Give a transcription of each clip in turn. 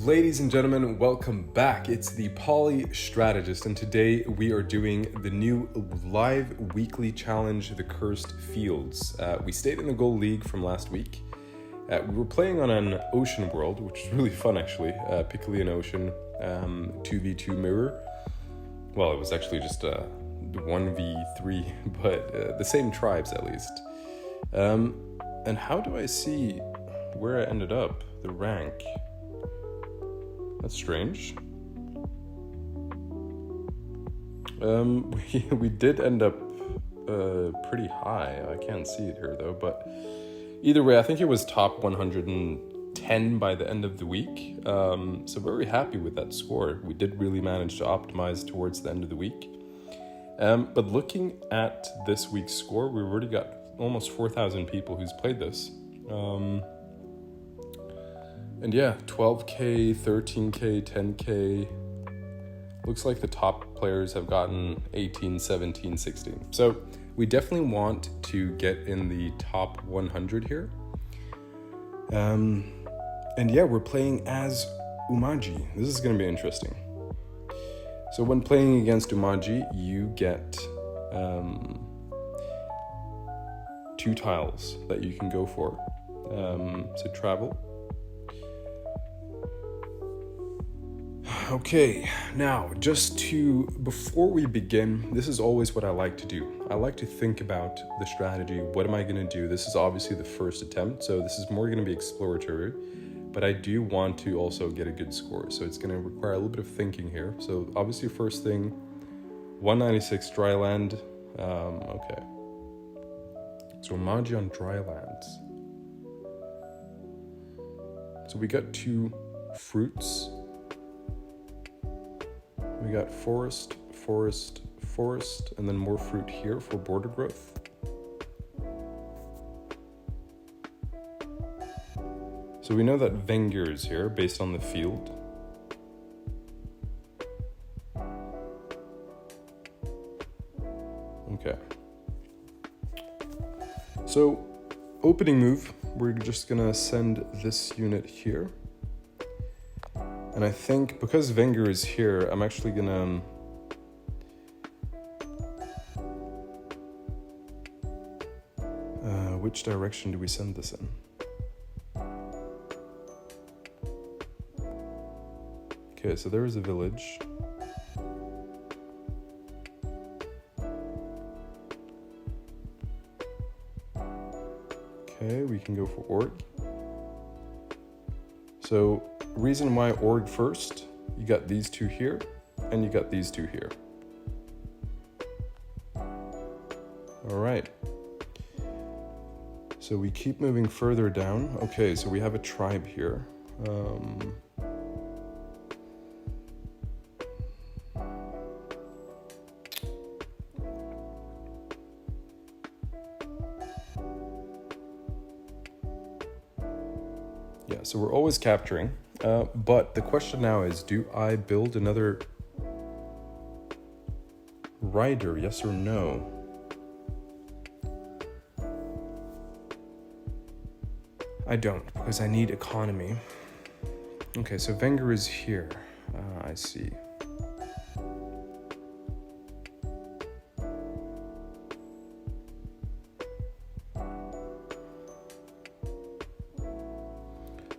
Ladies and gentlemen, welcome back. It's the Strategist, and today we are doing the new live weekly challenge, The Cursed Fields. We stayed in the Goal League from last week. We were playing on an ocean world, which is really fun actually. Piccolian Ocean, 2v2 mirror. Well, it was actually just 1v3, but the same tribes at least. And how do I see where I ended up, the rank? That's strange. We did end up pretty high. I can't see it here though, but either way, I think it was top 110 by the end of the week. So very happy with that score. We did really manage to optimize towards the end of the week. But looking at this week's score, we've already got almost 4,000 people who's played this. And yeah, 12K, 13K, 10K. Looks like the top players have gotten 18, 17, 16. So we definitely want to get in the top 100 here. And yeah, we're playing as Oumaji. This is going to be interesting. So when playing against Oumaji, you get 2 tiles that you can go for. So travel. Okay, now before we begin, this is always what I like to do. I like to think about the strategy. What am I going to do? This is obviously the first attempt, so this is more going to be exploratory, but I do want to also get a good score, so it's going to require a little bit of thinking here. So obviously first thing, 196 dry land. Okay. So Oumaji on dry lands. So we got 2 fruits. We got forest, forest, forest, and then more fruit here for border growth. So we know that Wenger is here based on the field. Okay. So, opening move, we're just gonna send this unit here. And I think because Wenger is here, I'm actually gonna which direction do we send this in? Okay, so there is a village. Okay, we can go for org. So reason why org first, you got these 2 here, and you got these 2 here. All right. So we keep moving further down. Okay, so we have a tribe here. Yeah, so we're always capturing. But the question now is, do I build another rider, yes or no? I don't, because I need economy. Okay, so Wenger is here. I see.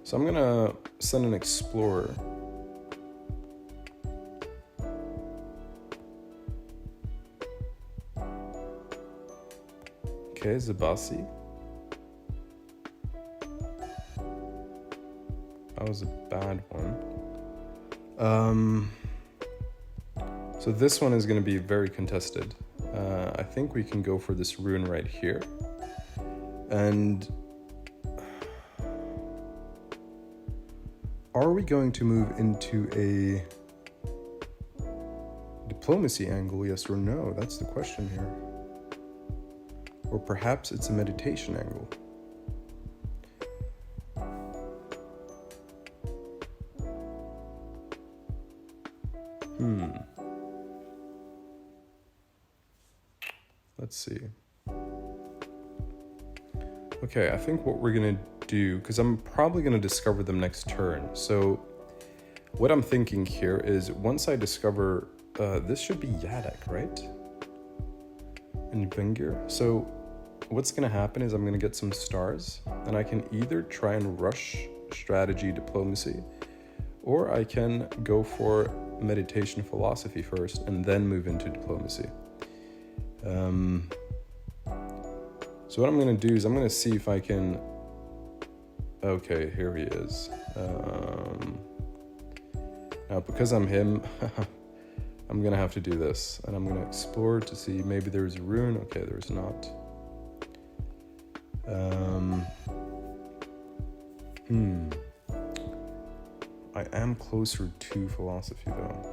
So I'm gonna send an explorer. Okay, Zabasi. That was a bad one. So this one is gonna be very contested. I think we can go for this rune right here. And are we going to move into a diplomacy angle, yes or no? That's the question here. Or perhaps it's a meditation angle. Let's see. Okay, I think what we're gonna do, because I'm probably gonna discover them next turn. So What I'm thinking here is once I discover, this should be Yadek, right? And Vengir. So what's going to happen is I'm going to get some stars, and I can either try and rush strategy diplomacy, or I can go for meditation philosophy first and then move into diplomacy. So what I'm going to do is I'm going to see if I can... Okay, here he is. Now, because I'm him, I'm going to have to do this. And I'm going to explore to see maybe there's a rune. Okay, there's not. I am closer to philosophy, though.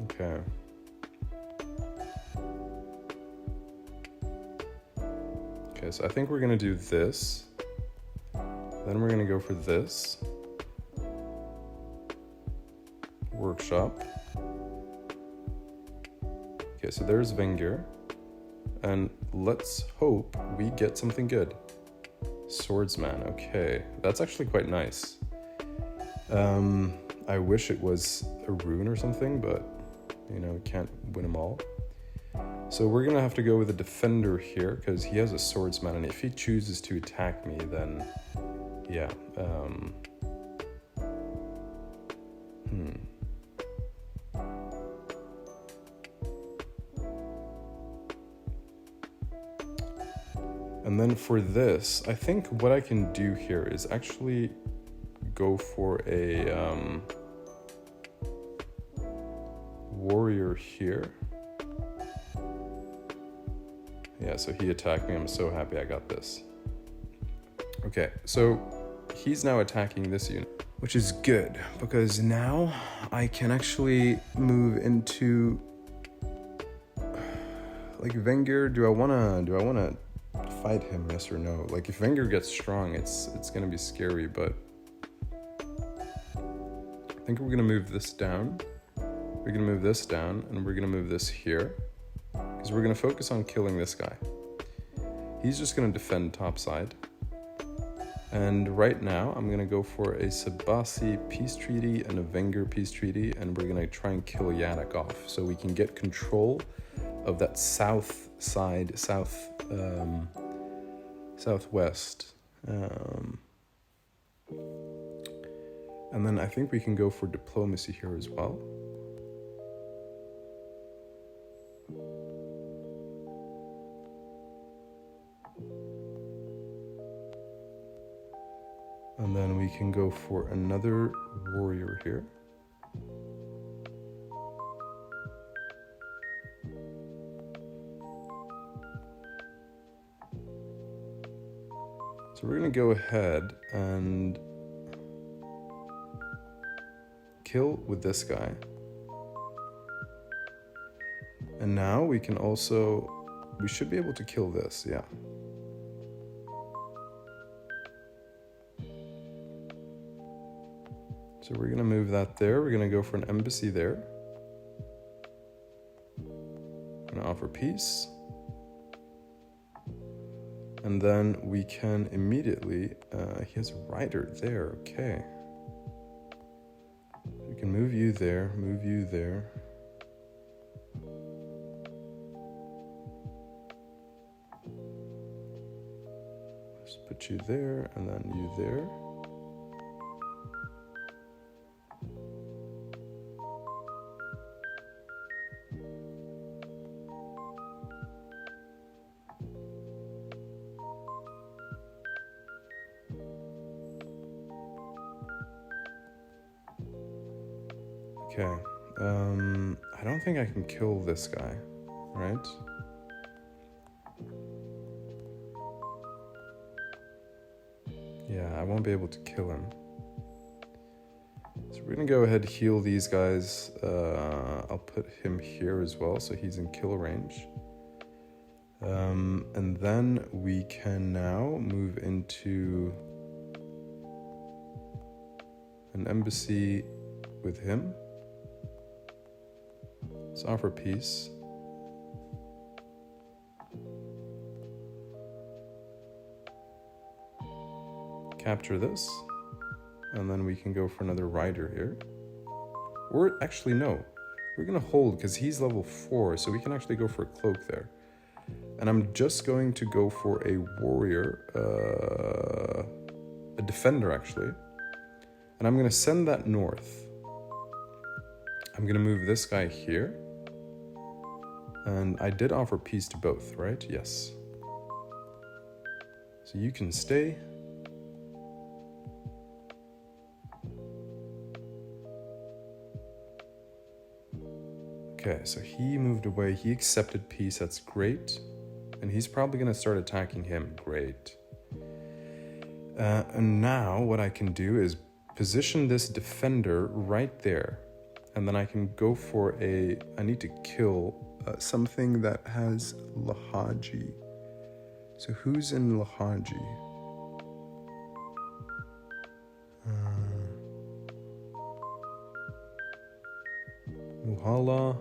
Okay. Okay, so I think we're going to do this. Then we're going to go for this. Workshop. Okay, so there's Vengir. And let's hope we get something good. Swordsman, okay. That's actually quite nice. I wish it was a rune or something, but, you know, can't win them all. So we're going to have to go with a defender here, because he has a swordsman, and if he chooses to attack me, then, yeah. And then for this, I think what I can do here is actually go for a warrior here. Yeah, so he attacked me. I'm so happy I got this. Okay, so he's now attacking this unit, which is good, because now I can actually move into... Like, Vengir, do I wanna fight him, yes or no? Like, if Vengir gets strong, it's gonna be scary, but I think we're gonna move this down. We're gonna move this down, and we're gonna move this here, because we're gonna focus on killing this guy. He's just gonna defend topside. And right now, I'm gonna go for a Sabasi peace treaty and a Vengir peace treaty, and we're gonna try and kill Yadek off, so we can get control of that south side, southwest. And then I think we can go for diplomacy here as well. And then we can go for another warrior here. So we're going to go ahead and kill with this guy. And now we can also... We should be able to kill this, yeah. So we're going to move that there. We're going to go for an embassy there. I'm going to offer peace. And then we can immediately... he has a rider there, okay. We can move you there, move you there. Just put you there, and then you there. Okay, I don't think I can kill this guy, right? Yeah, I won't be able to kill him. So we're gonna go ahead and heal these guys. I'll put him here as well, so he's in kill range. And then we can now move into an embassy with him. Let's offer peace. Capture this. And then we can go for another rider here. Or actually, no. We're going to hold because he's level 4, so we can actually go for a cloak there. And I'm just going to go for a warrior, a defender actually. And I'm going to send that north. I'm going to move this guy here. And I did offer peace to both, right? Yes. So you can stay. Okay, so he moved away. He accepted peace. That's great. And he's probably going to start attacking him. Great. And now what I can do is position this defender right there. And then I can go for I need to kill something that has Oumaji. So who's in Oumaji? Muhalla.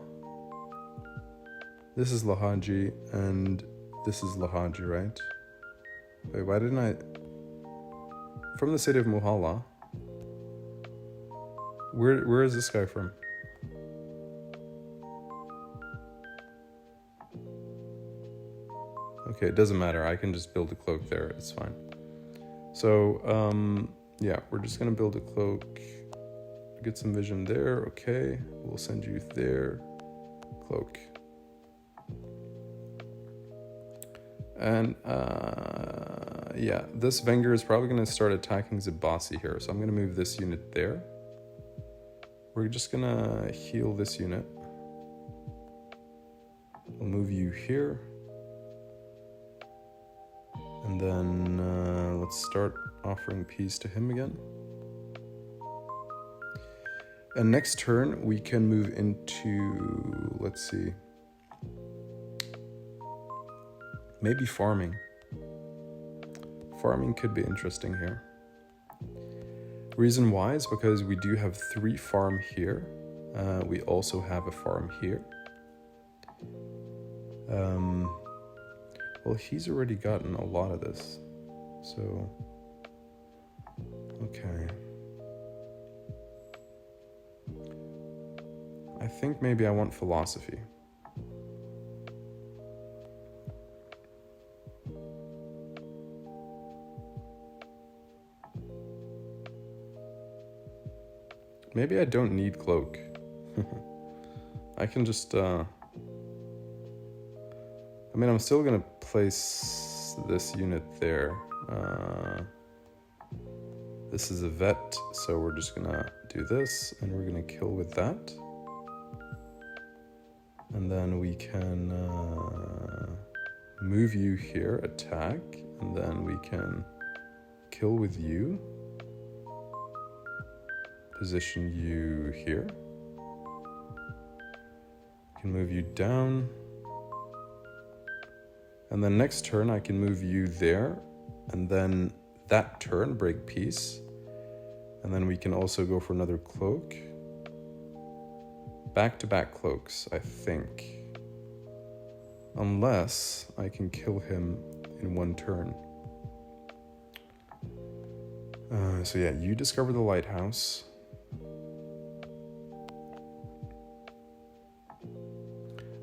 This is Oumaji, and this is Oumaji, right? Wait, why didn't I... From the city of Muhalla. Where is this guy from? Okay, it doesn't matter. I can just build a cloak there. It's fine. So, yeah, we're just going to build a cloak. Get some vision there. Okay, we'll send you there. Cloak. And, yeah, this Wenger is probably going to start attacking Zibasi here. So I'm going to move this unit there. We're just going to heal this unit. We'll move you here. And then let's start offering peace to him again. And next turn, we can move into, let's see, maybe farming. Farming could be interesting here. Reason why is because we do have 3 farm here. We also have a farm here. Well, he's already gotten a lot of this. So, okay. I think maybe I want philosophy. Maybe I don't need cloak. I can just, I mean, I'm still gonna place this unit there. This is a vet, so we're just gonna do this, and we're gonna kill with that. And then we can move you here, attack, and then we can kill with you. Position you here. Can move you down. And then next turn I can move you there, and then that turn break peace. And then we can also go for another cloak. Back-to-back cloaks, I think. Unless I can kill him in one turn. So yeah, you discover the lighthouse.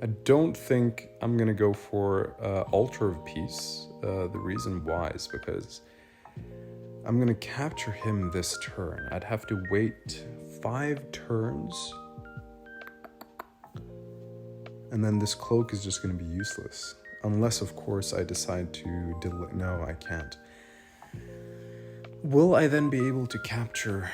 I don't think I'm gonna go for Altar of Peace. The reason why is because I'm gonna capture him this turn. I'd have to wait 5 turns, and then this cloak is just gonna be useless. Unless, of course, I decide to delay. No, I can't. Will I then be able to capture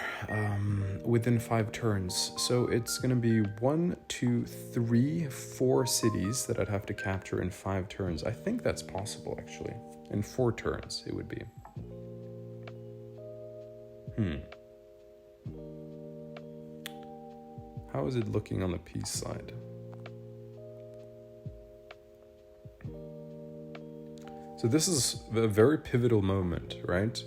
within 5 turns? So it's going to be 1, 2, 3, 4 cities that I'd have to capture in 5 turns. I think that's possible, actually. In 4 turns, it would be. How is it looking on the peace side? So this is a very pivotal moment, right?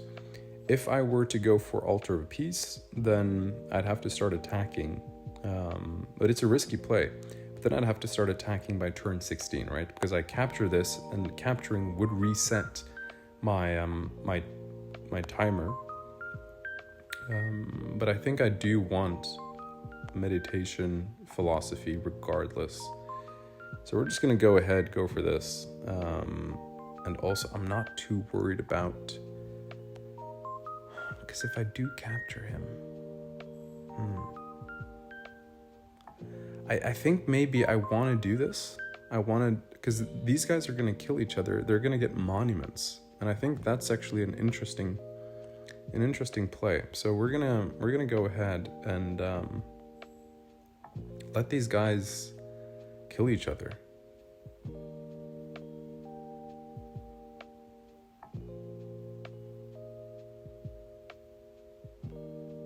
If I were to go for Altar of Peace, then I'd have to start attacking. But it's a risky play. But then I'd have to start attacking by turn 16, right? Because I capture this, and capturing would reset my my timer. But I think I do want meditation philosophy regardless. So we're just going to go for this. And also, I'm not too worried about, because if I do capture him, I think maybe I want to do this. Because these guys are going to kill each other. They're going to get monuments, and I think that's actually an interesting play. So we're gonna go ahead and let these guys kill each other.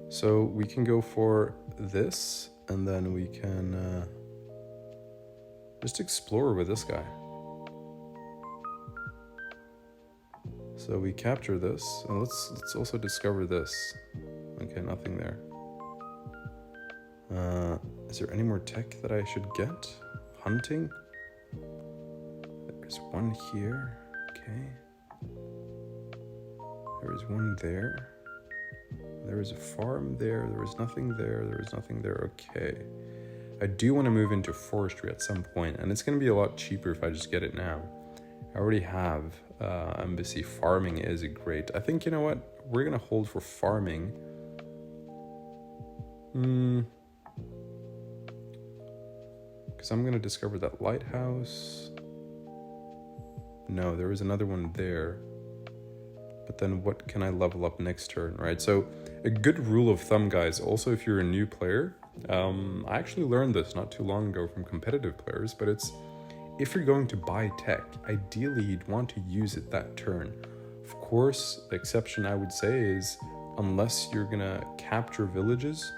So we can go for this, and then we can just explore with this guy. So we capture this, and let's also discover this. Okay, nothing there. Is there any more tech that I should get? Hunting? There's one here. Okay. There is one there. There is a farm there. There is nothing there. There is nothing there. Okay. I do want to move into forestry at some point, and it's going to be a lot cheaper if I just get it now. I already have embassy. Farming is great. I think, you know what? We're going to hold for farming. Because I'm going to discover that lighthouse. No, there is another one there. But then what can I level up next turn, right? So a good rule of thumb, guys, also if you're a new player, I actually learned this not too long ago from competitive players, but it's, if you're going to buy tech, ideally you'd want to use it that turn. Of course, the exception I would say is unless you're gonna capture villages,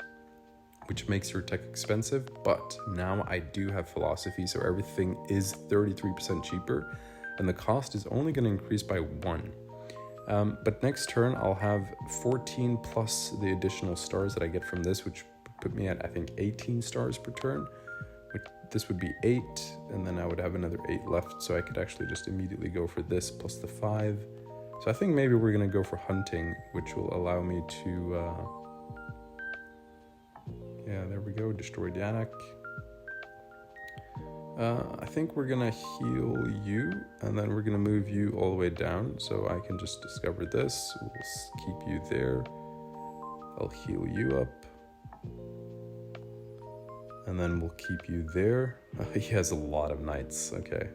which makes your tech expensive, but now I do have philosophy, so everything is 33% cheaper, and the cost is only gonna increase by 1. But next turn, I'll have 14 plus the additional stars that I get from this, which put me at, I think, 18 stars per turn. This would be 8, and then I would have another 8 left, so I could actually just immediately go for this plus the 5. So I think maybe we're going to go for hunting, which will allow me to... yeah, there we go, destroyed Yannick. I think we're going to heal you, and then we're going to move you all the way down, so I can just discover this. We'll keep you there. I'll heal you up. And then we'll keep you there. He has a lot of knights, okay.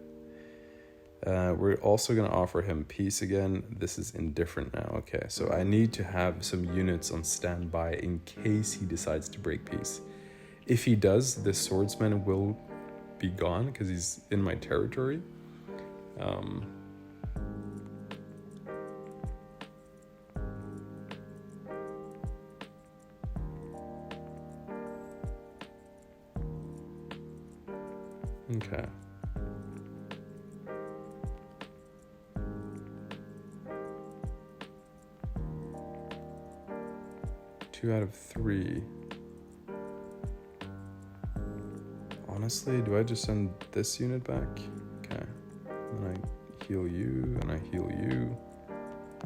We're also going to offer him peace again. This is indifferent now, okay. So I need to have some units on standby in case he decides to break peace. If he does, this swordsman will be gone because he's in my territory. Okay. Two out of 3. Honestly, do I just send this unit back? Okay. And I heal you, and I heal you.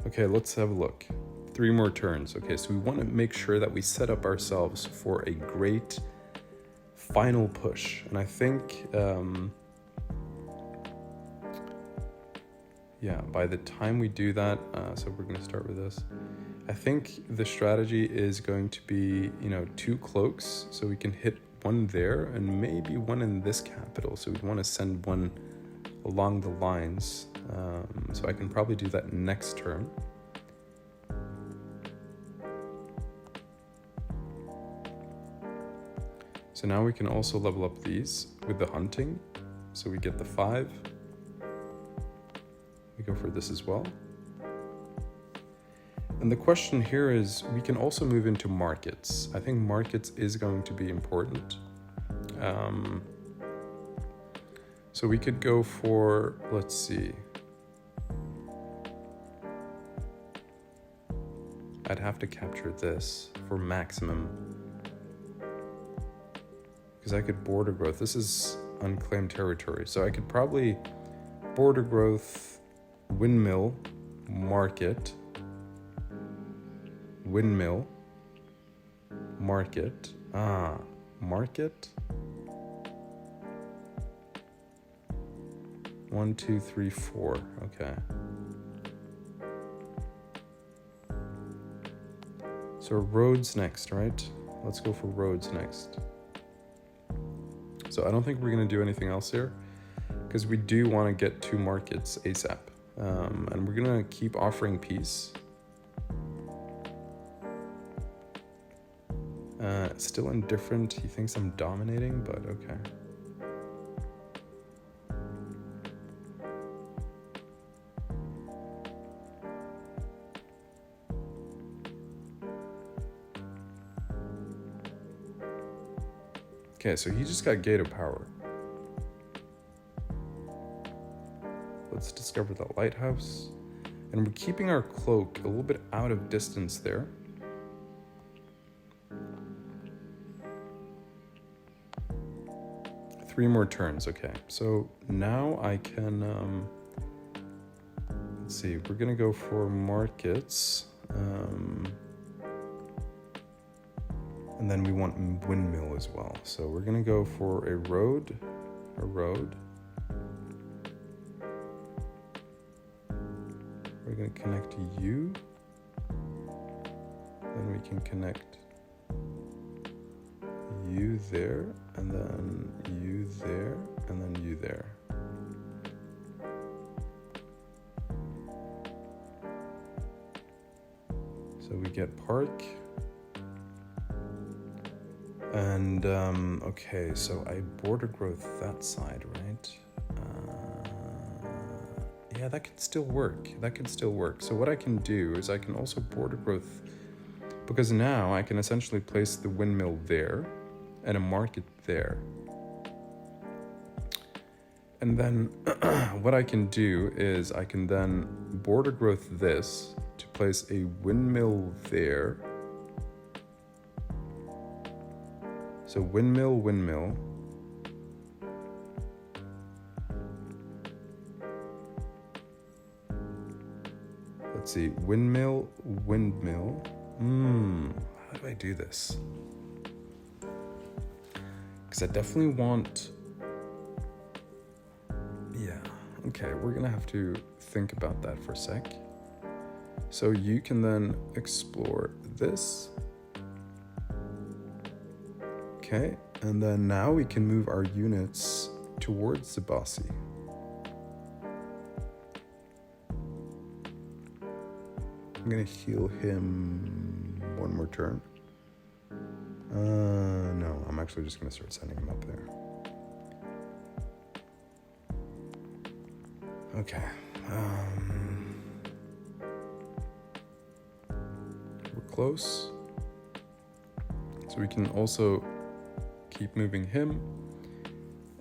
Okay, let's have a look. 3 more turns. Okay, so we want to make sure that we set up ourselves for a great final push. And I think, yeah, by the time we do that, so we're going to start with this. I think the strategy is going to be, 2 cloaks, so we can hit 1 there and maybe 1 in this capital. So we'd want to send 1 along the lines. So I can probably do that next turn. So now we can also level up these with the hunting. So we get the 5. We go for this as well. And the question here is, we can also move into markets. I think markets is going to be important. So we could go for, let's see. I'd have to capture this for maximum. Because I could border growth. This is unclaimed territory. So I could probably border growth, windmill, market, windmill, market. Market. 1, 2, 3, 4. Okay. So roads next, right? Let's go for roads next. So I don't think we're going to do anything else here because we do want to get 2 markets ASAP. And we're going to keep offering peace. Still indifferent. He thinks I'm dominating, but okay. Okay, so he just got gate of power. Let's discover the lighthouse. And we're keeping our cloak a little bit out of distance there. Three more turns, okay. So now I can, let's see, we're gonna go for markets. And then we want windmill as well. So we're gonna go for a road. We're gonna connect you. Then we can connect you there, and then you there, and then you there. So we get park. And, okay, so I border growth that side, right? Yeah, that could still work. So what I can do is I can also border growth, because now I can essentially place the windmill there and a market there. And then what I can do is I can then border growth this to place a windmill there. So windmill. Let's see, windmill. How do I do this? Because I definitely want... Yeah, okay, we're gonna have to think about that for a sec. So you can then explore this. Okay, and then now we can move our units towards the bossy. I'm gonna heal him one more turn. No, I'm actually just gonna start sending him up there. Okay. We're close. So we can also keep moving him,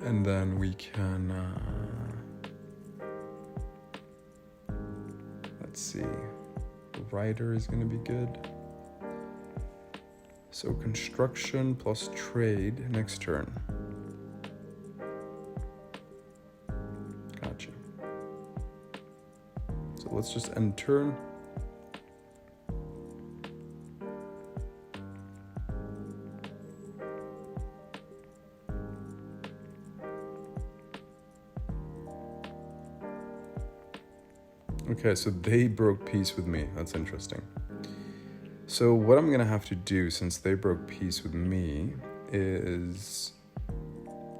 and then we can, let's see, the rider is going to be good. So construction plus trade next turn. Gotcha. So let's just end turn. Okay, so they broke peace with me. That's interesting. So what I'm going to have to do, since they broke peace with me, is...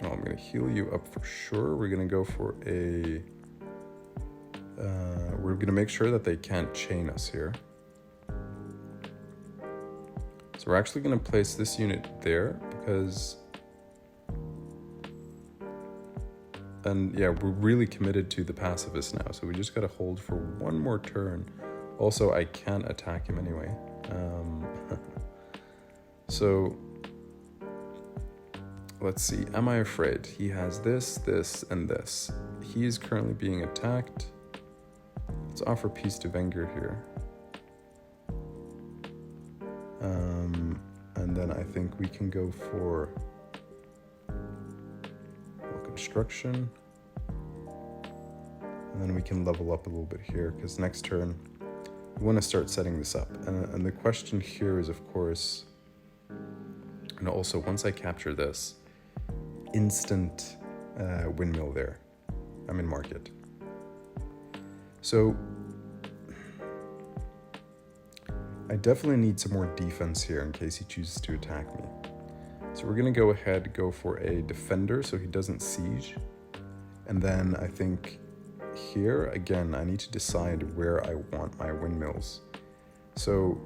Oh, I'm going to heal you up for sure. We're going to go for a... we're going to make sure that they can't chain us here. So we're actually going to place this unit there, because... And yeah, we're really committed to the pacifist now, so we just gotta hold for one more turn. Also, I can't attack him anyway. So, let's see, am I afraid? He has this, this, and this. He is currently being attacked. Let's offer peace to Wenger here. And then I think we can go for construction, and then we can level up a little bit here, because next turn we want to start setting this up, and the question here is, of course, And also, once I capture this, instant windmill there. I'm in market. So I definitely need some more defense here in case he chooses to attack me. So we're going to go ahead, go for a defender so he doesn't siege. And then I think here, again, I need to decide where I want my windmills. So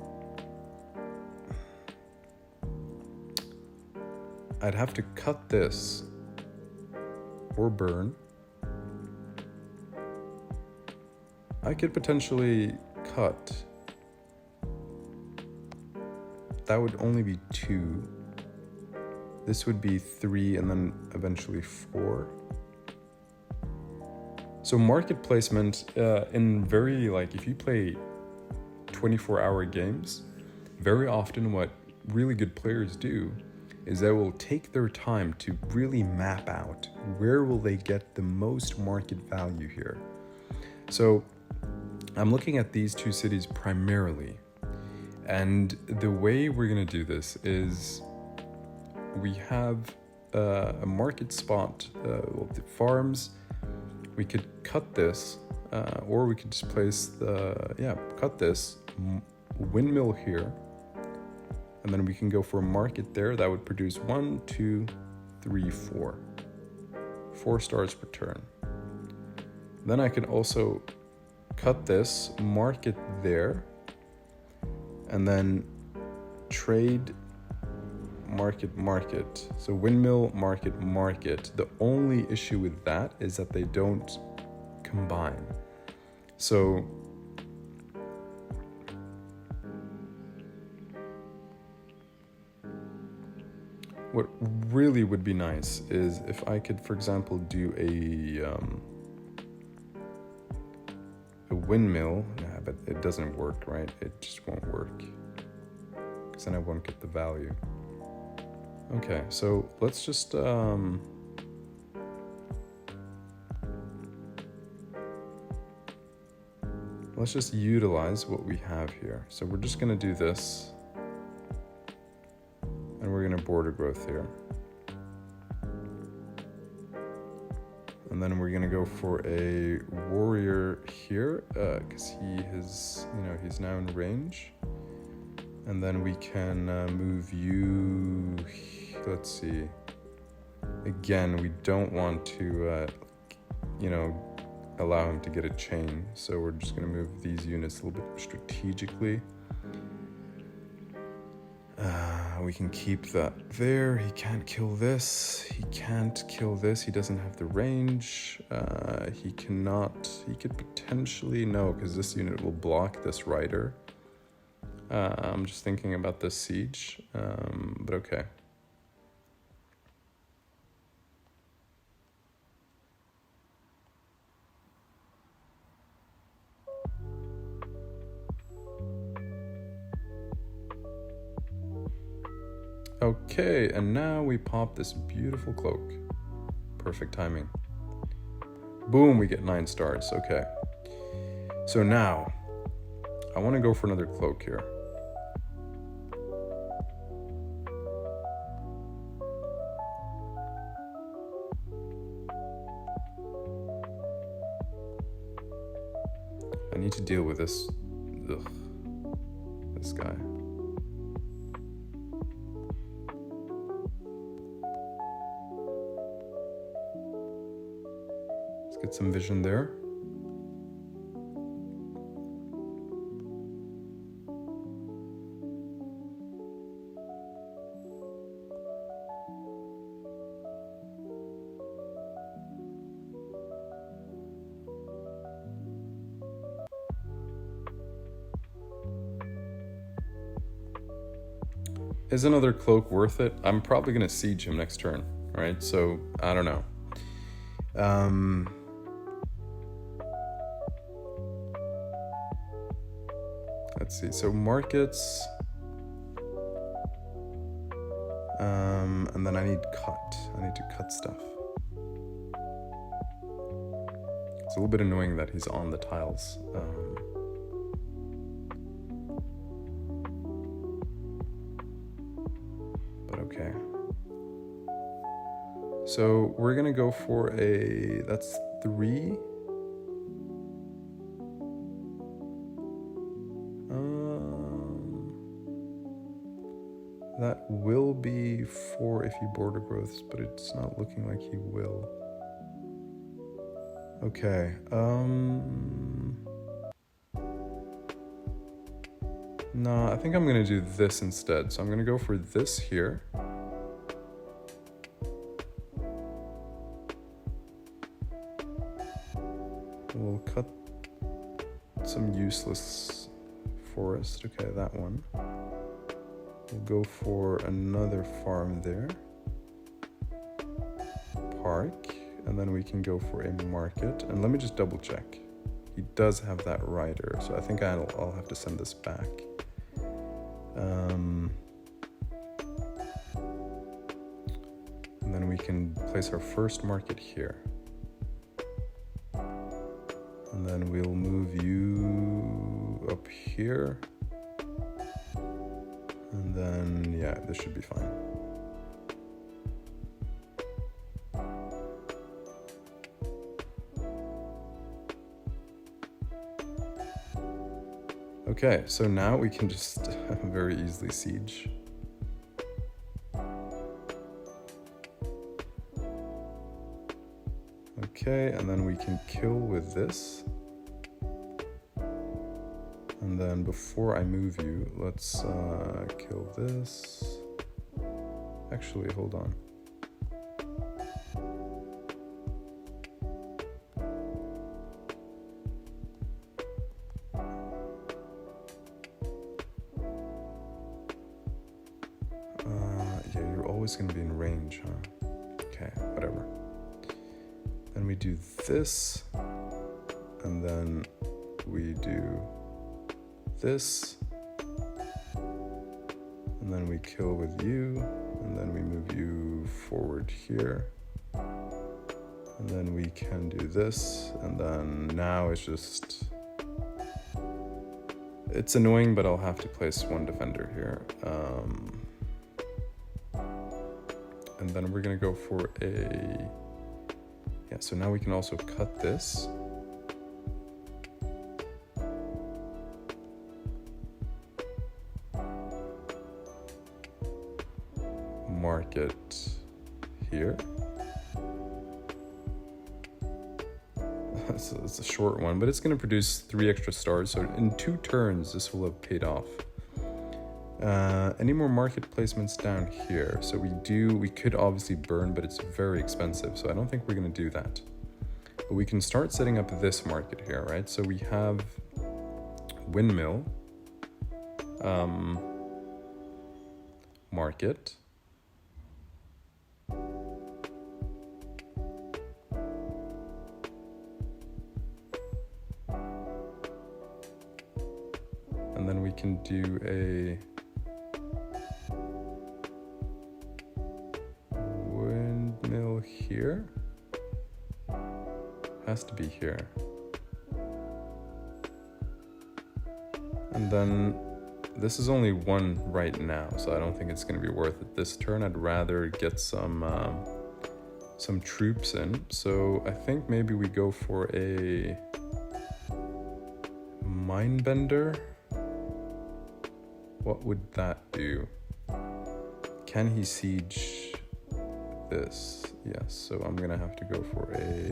I'd have to cut this or burn. I could potentially cut. That would only be 2. This would be 3 and then eventually 4. So market placement in very, like, if you play 24-hour games, very often what really good players do is they will take their time to really map out where will they get the most market value here. So I'm looking at these 2 cities primarily, and the way we're going to do this is we have a market spot, the farms. We could cut this, or we could just place cut this windmill here, and then we can go for a market there that would produce 1, 2, 3, 4. 4 stars per turn. Then I can also cut this, market there, and then trade market. So windmill, market. The only issue with that is that they don't combine. So what really would be nice is if I could, for example, do a windmill. Yeah, but it doesn't work, right? It just won't work, because then I won't get the value. Okay, so let's just utilize what we have here. So we're just gonna do this, and we're gonna border growth here. And then we're gonna go for a warrior here, because he's now in range. And then we can move you, let's see. Again, we don't want to, allow him to get a chain. So we're just gonna move these units a little bit strategically. We can keep that there. He can't kill this. He can't kill this. He doesn't have the range. He could potentially, no, because this unit will block this rider. I'm just thinking about this siege, but okay. Okay, and now we pop this beautiful cloak. Perfect timing. Boom, we get 9 stars. Okay. So now, I want to go for another cloak here. I need to deal with this guy. Let's get some vision there. Is another cloak worth it? I'm probably going to siege him next turn, right? So, I don't know. Let's see. So, markets. And then I need to cut stuff. It's a little bit annoying that he's on the tiles. But Okay. So we're gonna go for that's 3. That will be 4 if he border growths, but it's not looking like he will. Okay, no, I think I'm gonna do this instead. So I'm gonna go for this here. We'll cut some useless forest. Okay, that one. We'll go for another farm there. Park. And then we can go for a market. And let me just double check. He does have that rider, so I think I'll have to send this back. And then we can place our first market here. And then we'll move you up here. And then, yeah, this should be fine. Okay, so now we can just very easily siege. Okay, and then we can kill with this. And then before I move you, let's kill this. Actually, hold on. Yeah, you're always going to be in range, huh? Okay, whatever. Then we do this, and then we do this, and then we kill with you, and then we move you forward here, and then we can do this, and then now it's just, it's annoying, but I'll have to place one defender here. And then we're gonna go for yeah, so now we can also cut this. Market here. So it's a short one, but it's gonna produce 3 extra stars. So in 2 turns, this will have paid off. Any more market placements down here? So we could obviously burn, but it's very expensive, so I don't think we're going to do that. But we can start setting up this market here, right? So we have windmill, market, and then we can do a windmill here. Has to be here. And then this is only 1 right now, so I don't think it's going to be worth it this turn. I'd rather get some troops in. So I think maybe we go for a Mindbender. What would that do? Can he siege this? Yes, so I'm gonna have to go for a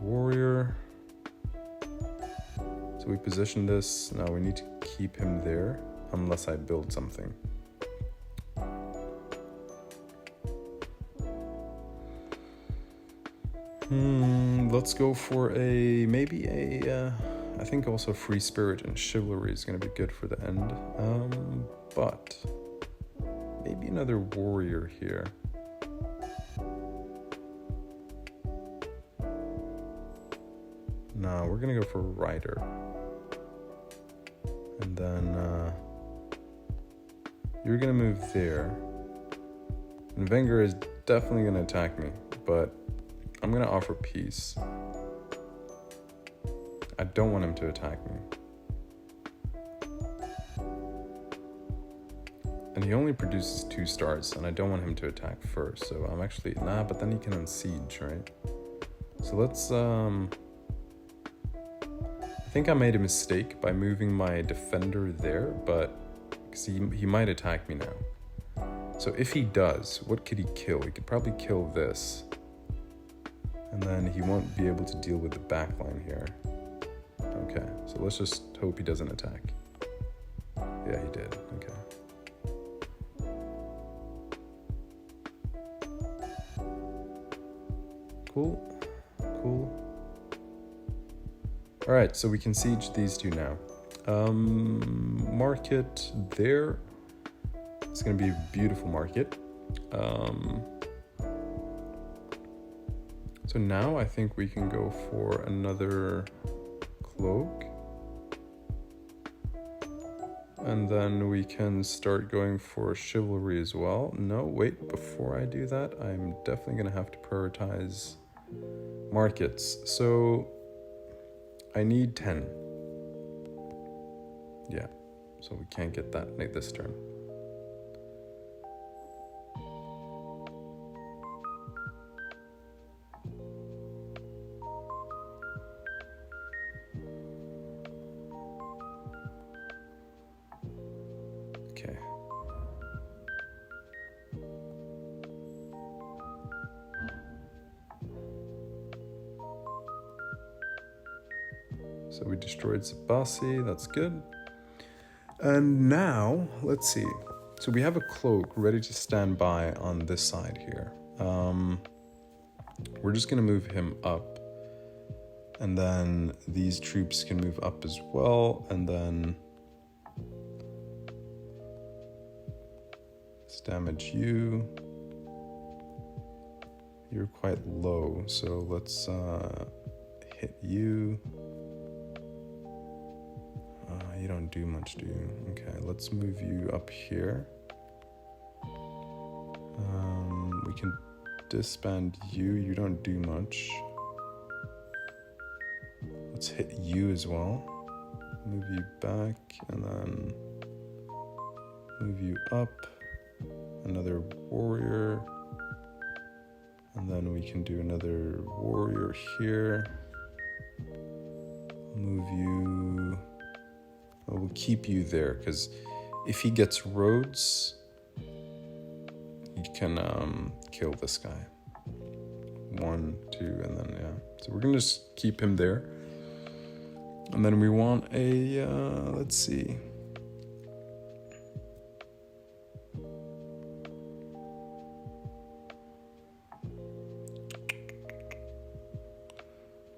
warrior. So we position this. Now we need to keep him there unless I build something. Let's go for maybe a I think also free spirit and chivalry is going to be good for the end. But maybe another warrior here. No, we're going to go for rider. And then you're going to move there. And Wenger is definitely going to attack me, but I'm going to offer peace. I don't want him to attack me. And he only produces 2 stars, and I don't want him to attack first. So I'm actually, but then he can unsiege, right? So let's, I think I made a mistake by moving my defender there, but because he might attack me now. So if he does, what could he kill? He could probably kill this. And then he won't be able to deal with the back line here. Okay, so let's just hope he doesn't attack. Yeah, he did. Okay. Cool. All right, so we can siege these 2 now. Market there. It's gonna be a beautiful market. So now I think we can go for another cloak. And then we can start going for chivalry as well. No, wait, before I do that, I'm definitely gonna have to prioritize markets. So I need 10. Yeah, so we can't get that this turn. Okay. So we destroyed Sabasi, that's good. And now, let's see. So we have a cloak ready to stand by on this side here. We're just gonna move him up. And then these troops can move up as well. And then let's damage you. You're quite low, so let's hit you. You don't do much, do you? Okay, let's move you up here. We can disband you. You don't do much. Let's hit you as well. Move you back and then move you up. Another warrior. And then we can do another warrior here. Move you. We'll keep you there because if he gets roads, he can kill this guy. 1, 2, and then So we're gonna just keep him there. And then we want a let's see.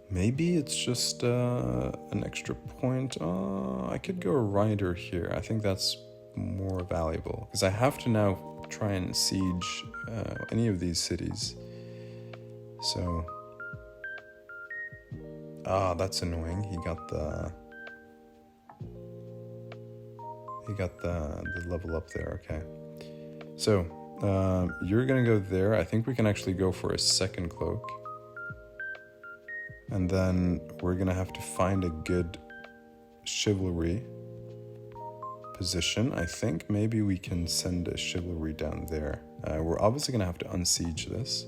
Maybe it's just an extra point. I could go a rider here. I think that's more valuable because I have to now try and siege any of these cities. So, that's annoying. He got the level up there. Okay. So, you're gonna go there. I think we can actually go for a second cloak. And then we're gonna have to find a good chivalry position. I think maybe we can send a chivalry down there. We're obviously gonna have to unsiege this.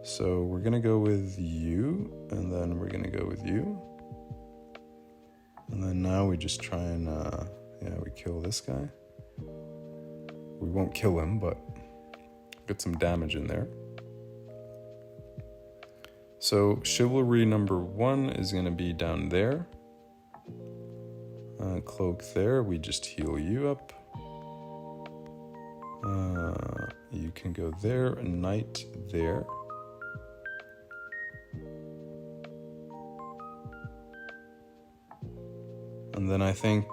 So we're gonna go with you, and then we're gonna go with you. And then now we just try and, we kill this guy. We won't kill him, but get some damage in there. So chivalry number 1 is going to be down there. Cloak there, we just heal you up. You can go there, a knight there. And then I think,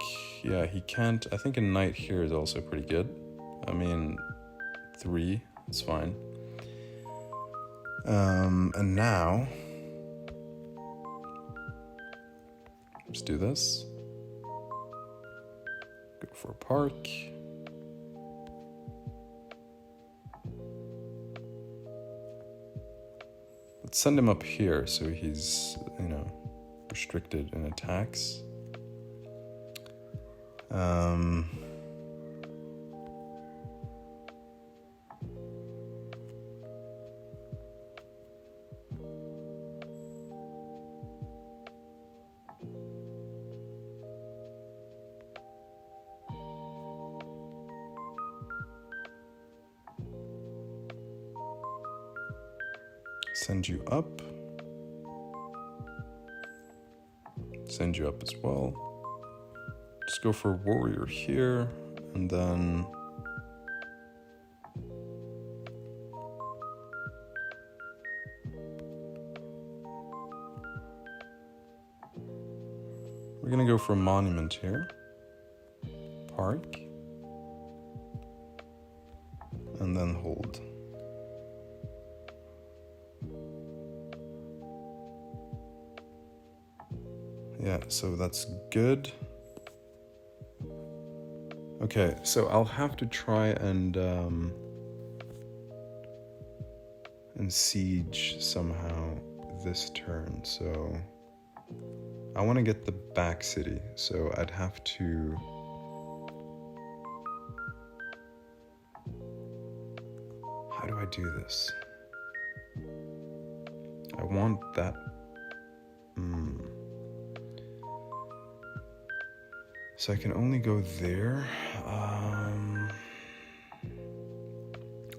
he can't, I think a knight here is also pretty good. I mean, 3, it's fine. And now, let's do this. Go for a park. Let's send him up here so he's, restricted in attacks. Send you up. Send you up as well. Just go for warrior here, and then we're gonna go for a monument here. Park. And then hold. Yeah, so that's good. Okay, so I'll have to try and siege somehow this turn. So I want to get the back city, so I'd have to how do I do this? I want that so I can only go there.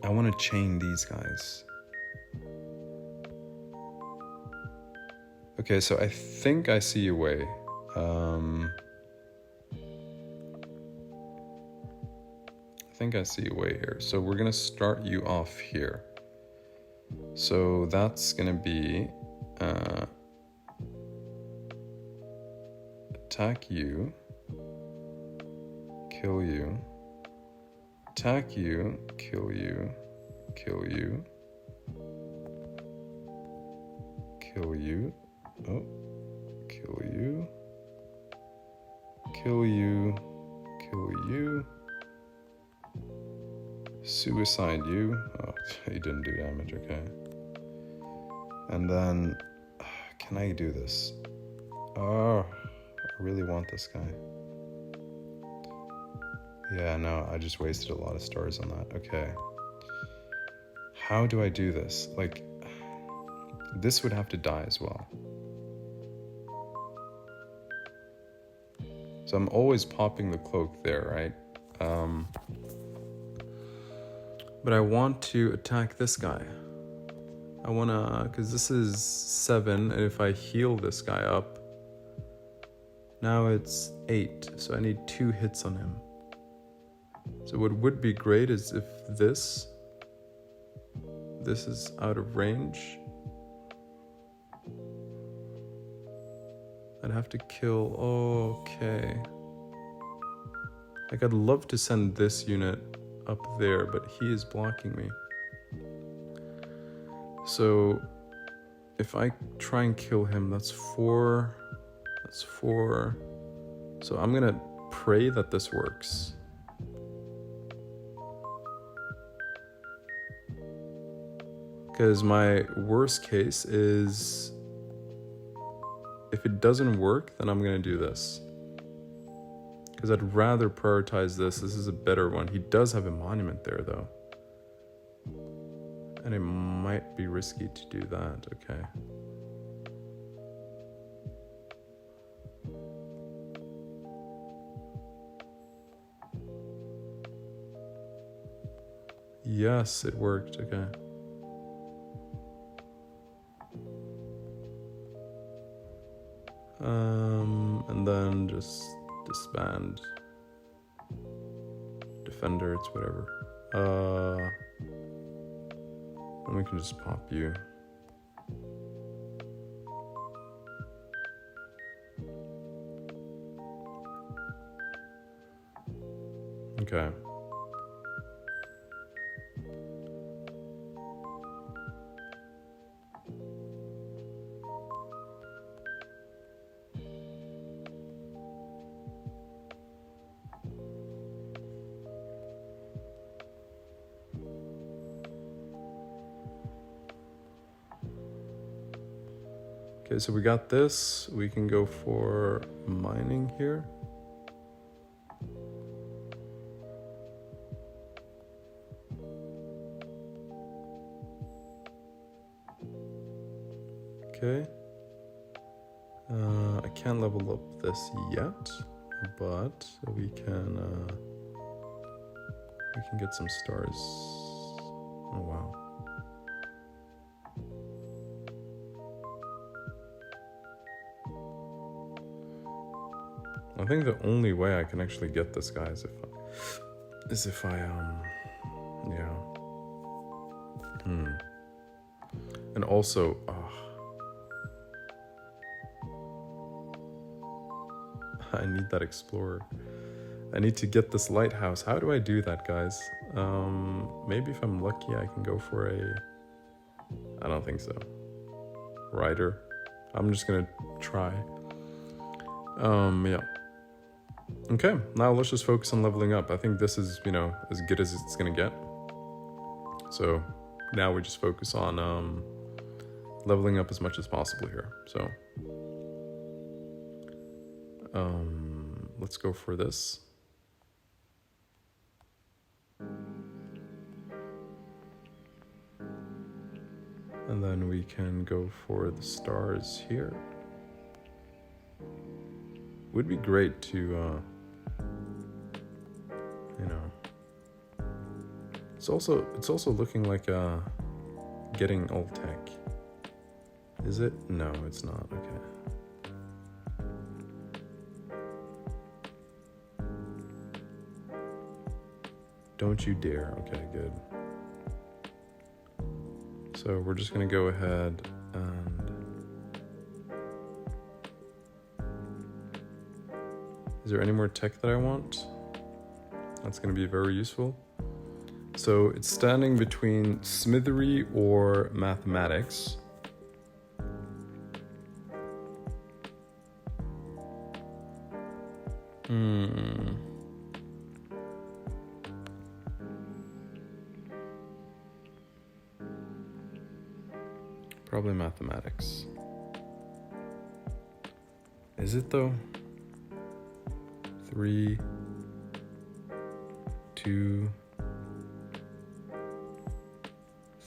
I want to chain these guys. Okay, so I think I see a way. I think I see a way here. So we're gonna start you off here. So that's gonna be attack you. Kill you, attack you, kill you, kill you, kill you, oh, kill you, kill you, kill you, suicide you, oh, he didn't do damage, okay. And then, can I do this? Oh, I really want this guy. Yeah, no, I just wasted a lot of stars on that. Okay. How do I do this? Like, this would have to die as well. So I'm always popping the cloak there, right? But I want to attack this guy. I want to, because this is 7, and if I heal this guy up, now it's 8, so I need 2 hits on him. So what would be great is if this is out of range. I'd have to kill, okay. Like I'd love to send this unit up there, but he is blocking me. So if I try and kill him, that's 4. So I'm gonna pray that this works. Because my worst case is, if it doesn't work, then I'm gonna do this. Because I'd rather prioritize this. This is a better one. He does have a monument there, though. And it might be risky to do that, okay. Yes, it worked, okay. And then just disband. Defender, it's whatever. And we can just pop you. Okay. Okay, so we got this. We can go for mining here. Okay. I can't level up this yet, but we can get some stars. Oh wow. I think the only way I can actually get this guy is if I yeah. And also, I need that explorer. I need to get this lighthouse. How do I do that, guys? Maybe if I'm lucky, I can go for I don't think so. Rider. I'm just gonna try. Yeah. Okay, now let's just focus on leveling up. I think this is, as good as it's gonna get. So now we just focus on leveling up as much as possible here. So let's go for this. And then we can go for the stars here. Would be great to, it's also looking like getting old tech. Is it? No, it's not. Okay. Don't you dare. Okay, good. So we're just gonna go ahead and is there any more tech that I want? That's gonna be very useful. So it's standing between smithery or mathematics. Probably mathematics. Is it though? 3, 2,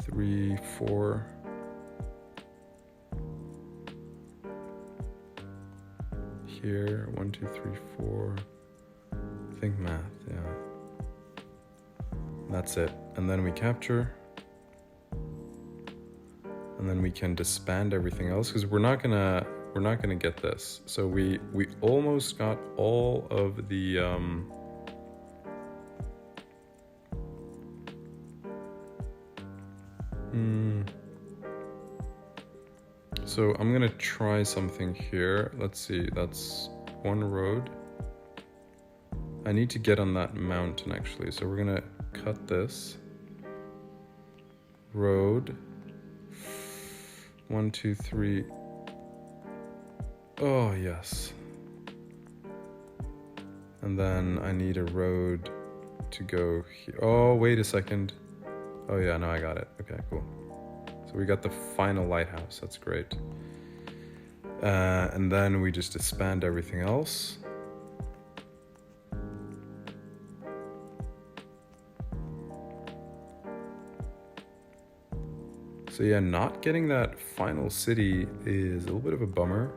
3, 4. Here, 1, 2, 3, 4. I think math, yeah. That's it. And then we capture. And then we can disband everything else because we're not gonna get this. So we almost got all of the So I'm gonna try something here. Let's see, that's one road. I need to get on that mountain actually. So we're gonna cut this road. 1, 2, 3. Oh, yes. And then I need a road to go here. Oh, wait a second. Oh, yeah, no, I got it. Okay, cool. So we got the final lighthouse. That's great. And then we just disband everything else. So yeah, not getting that final city is a little bit of a bummer.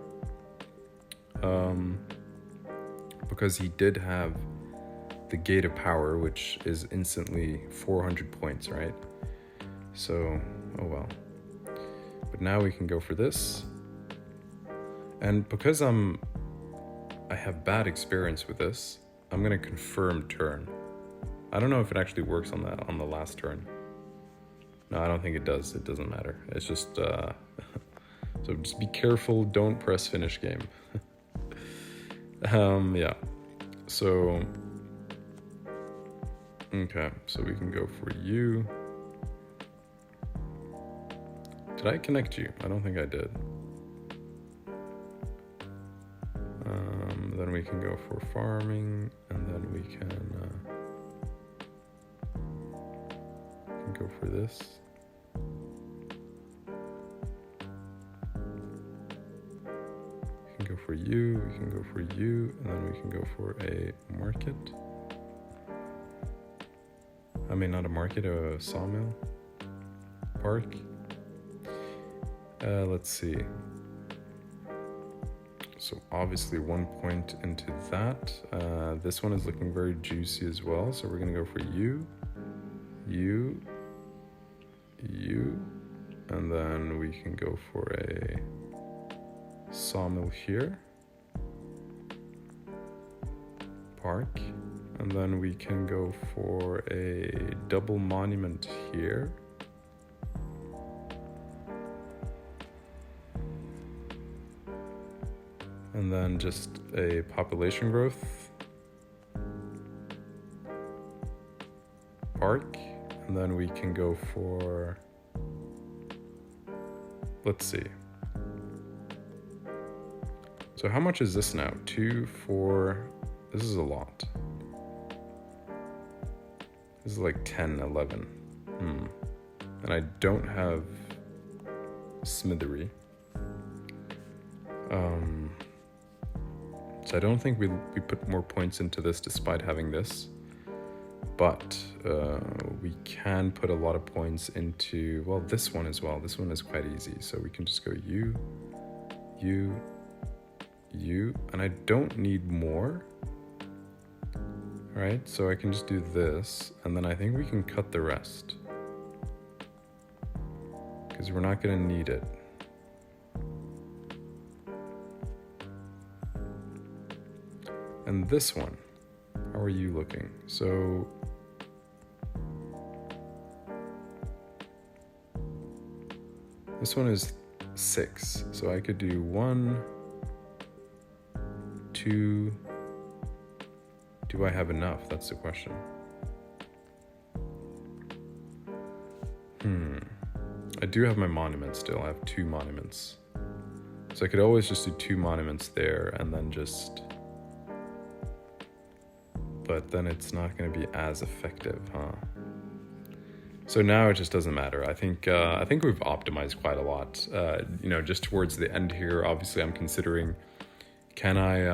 Because he did have the Gate of Power, which is instantly 400 points, right? So, oh well. But now we can go for this. And because I have bad experience with this, I'm gonna confirm turn. I don't know if it actually works on the last turn. No, I don't think it does. It doesn't matter. It's just, so just be careful. Don't press finish game. Yeah. So, okay. So we can go for you. Did I connect you? I don't think I did. Then we can go for farming, and then we can go for this. go for you, we can go for you, and then we can go for a market. I mean, not a market, a sawmill. Park. Let's see. So obviously 1 point into that. This one is looking very juicy as well. So we're gonna go for you, you, you, and then we can go for a sawmill here. Park. And then we can go for a double monument here. And then just a population growth. Park. And then we can go for, let's see. So how much is this now? 2, 4, this is a lot. This is like 10, 11. And I don't have smithery. So I don't think we put more points into this despite having this. But we can put a lot of points into, well, this one as well. This one is quite easy. So we can just go you, you, you, and I don't need more. Right, so I can just do this, and then I think we can cut the rest. Because we're not gonna need it. And this one, how are you looking? So this one is 6, so I could do 1, 2. Do I have enough? That's the question. I do have my monuments still. I have 2 monuments. So I could always just do 2 monuments there and then just... But then it's not going to be as effective, huh? So now it just doesn't matter. I think we've optimized quite a lot. Just towards the end here, obviously I'm considering, can I...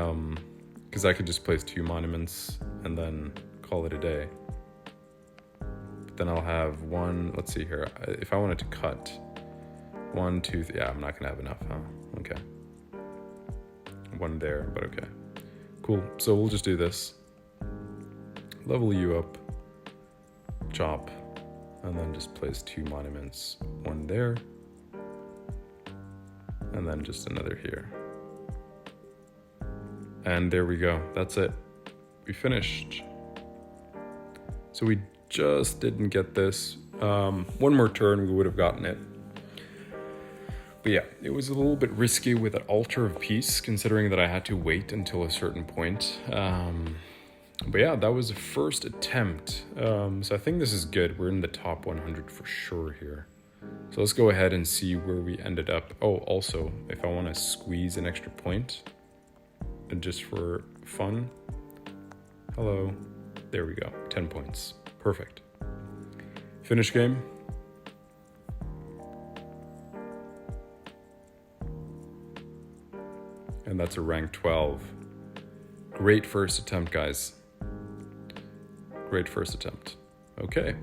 Because I could just place 2 monuments and then call it a day. But then I'll have 1, let's see here. If I wanted to cut 1, 2, yeah, I'm not gonna have enough, huh? Okay. 1 there, but okay. Cool, so we'll just do this. Level you up, chop, and then just place 2 monuments. 1 there, and then just another here. And there we go. That's it. We finished. So we just didn't get this. 1 more turn, we would have gotten it. But yeah, it was a little bit risky with an altar of peace, considering that I had to wait until a certain point. But yeah, that was the first attempt. So I think this is good. We're in the top 100 for sure here. So let's go ahead and see where we ended up. Oh, also, if I want to squeeze an extra point, and just for fun, hello, there we go, 10 points, perfect. Finish game. And that's a rank 12. Great first attempt, guys. Great first attempt. Okay.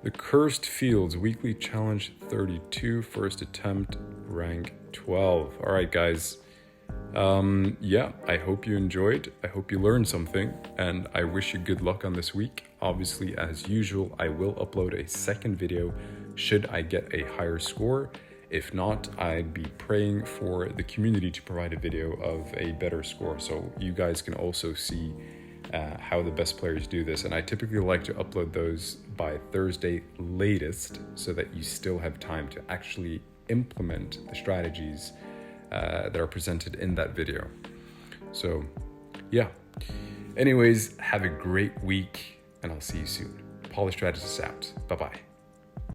The Cursed Fields Weekly Challenge 32, first attempt, rank 12. All right, guys. Yeah, I hope you enjoyed. I hope you learned something, and I wish you good luck on this week. Obviously, as usual, I will upload a second video should I get a higher score. If not, I'd be praying for the community to provide a video of a better score, so you guys can also see how the best players do this. And I typically like to upload those by Thursday latest, so that you still have time to actually implement the strategies that are presented in that video. So yeah, anyways, have a great week, and I'll see you soon. Polystrategist out. Bye-bye.